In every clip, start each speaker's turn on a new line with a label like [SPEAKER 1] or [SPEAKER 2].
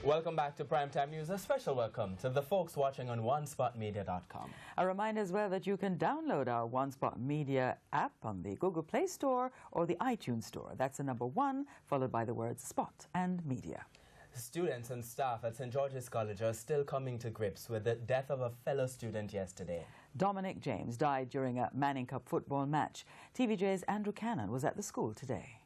[SPEAKER 1] Welcome back to Primetime News. A special welcome to the folks watching on onespotmedia.com.
[SPEAKER 2] A reminder as well that you can download our One Spot Media app on the Google Play Store or the iTunes Store. That's the number 1, followed by the words Spot and Media.
[SPEAKER 1] Students and staff at St. George's College are still coming to grips with the death of a fellow student yesterday.
[SPEAKER 2] Dominic James died during a Manning Cup football match. TVJ's Andrew Cannon was at the school today.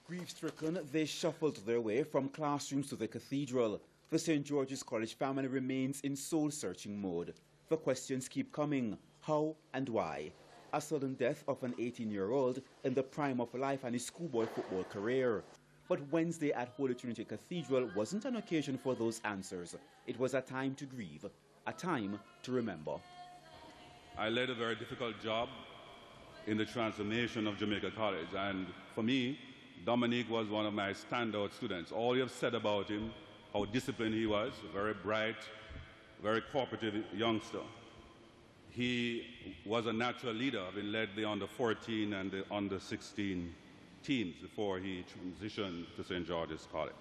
[SPEAKER 3] Grief-stricken, they shuffled their way from classrooms to the cathedral. The St. George's College family remains in soul-searching mode. The questions keep coming. How and why? A sudden death of an 18-year-old in the prime of life and his schoolboy football career. But Wednesday at Holy Trinity Cathedral wasn't an occasion for those answers. It was a time to grieve, a time to remember.
[SPEAKER 4] I led a very difficult job in the transformation of Jamaica College, and for me, Dominic was one of my standout students. All you have said about him, how disciplined he was, very bright, very cooperative youngster. He was a natural leader, having led the under-14 and the under-16 teams before he transitioned to St. George's College.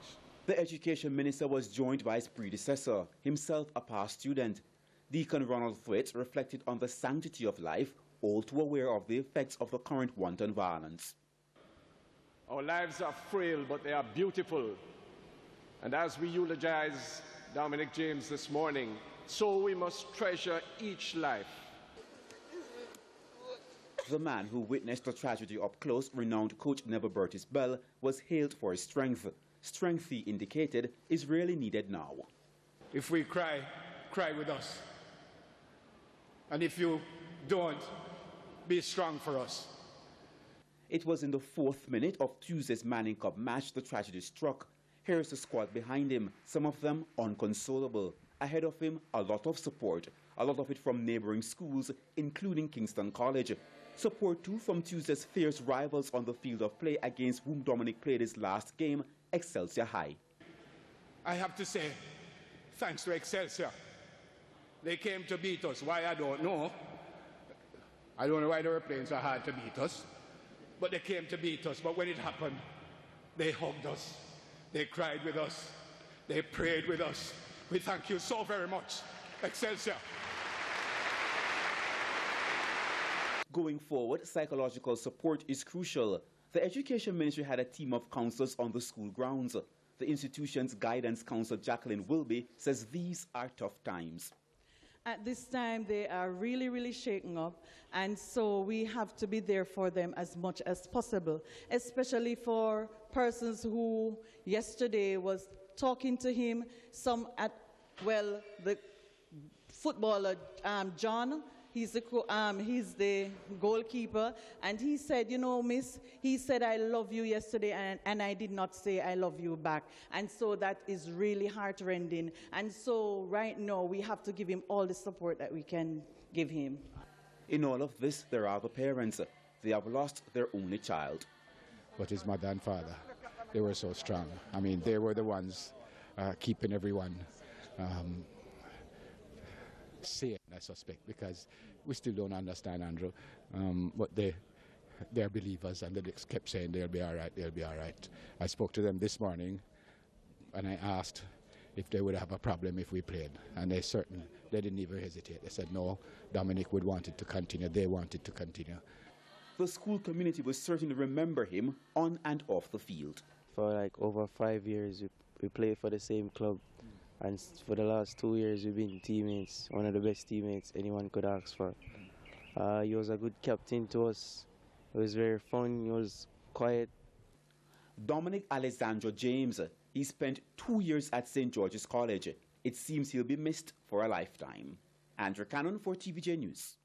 [SPEAKER 3] The Education Minister was joined by his predecessor, himself a past student. Deacon Ronald Thwaites reflected on the sanctity of life, all too aware of the effects of the current wanton violence.
[SPEAKER 5] Our lives are frail, but they are beautiful. And as we eulogize Dominic James this morning, so we must treasure each life.
[SPEAKER 3] The man who witnessed the tragedy up close, renowned coach Neville Burtis Bell, was hailed for his strength. Strength, he indicated, is really needed now.
[SPEAKER 6] If we cry, cry with us. And if you don't, be strong for us.
[SPEAKER 3] It was in the 4th minute of Tuesday's Manning Cup match the tragedy struck. Here's the squad behind him, some of them unconsolable. Ahead of him, a lot of support, a lot of it from neighboring schools, including Kingston College. Support too from Tuesday's fierce rivals on the field of play against whom Dominic played his last game, Excelsior High.
[SPEAKER 6] I have to say, thanks to Excelsior. They came to beat us. Why, I don't know. I don't know why they were playing so hard to beat us. But they came to beat us. But when it happened, they hugged us. They cried with us. They prayed with us. We thank you so very much, Excelsior.
[SPEAKER 3] Going forward, psychological support is crucial. The Education Ministry had a team of counsellors on the school grounds. The institution's guidance counsellor, Jacqueline Wilby, says these are tough times.
[SPEAKER 7] At this time, they are really, really shaken up, and so we have to be there for them as much as possible, especially for persons who yesterday was talking to him, the footballer, John, he's the goalkeeper, and he said, you know, miss, he said, I love you yesterday, and I did not say I love you back. And so that is really heartrending. And so right now, we have to give him all the support that we can give him.
[SPEAKER 3] In all of this, there are the parents. They have lost their only child.
[SPEAKER 8] But his mother and father, they were so strong. I mean, they were the ones keeping everyone sane, I suspect, because we still don't understand, Andrew. But they're believers, and they kept saying they'll be all right, they'll be all right. I spoke to them this morning, and I asked if they would have a problem if we played, and they didn't even hesitate. They said no, Dominic would want it to continue, they wanted to continue.
[SPEAKER 3] The school community will certainly remember him on and off the field.
[SPEAKER 9] For like over 5 years, we played for the same club. And for the last 2 years, we've been teammates, one of the best teammates anyone could ask for. He was a good captain to us. It was very fun. He was quiet.
[SPEAKER 3] Dominic Alexander James, he spent 2 years at St. George's College. It seems he'll be missed for a lifetime. Andrew Cannon for TVJ News.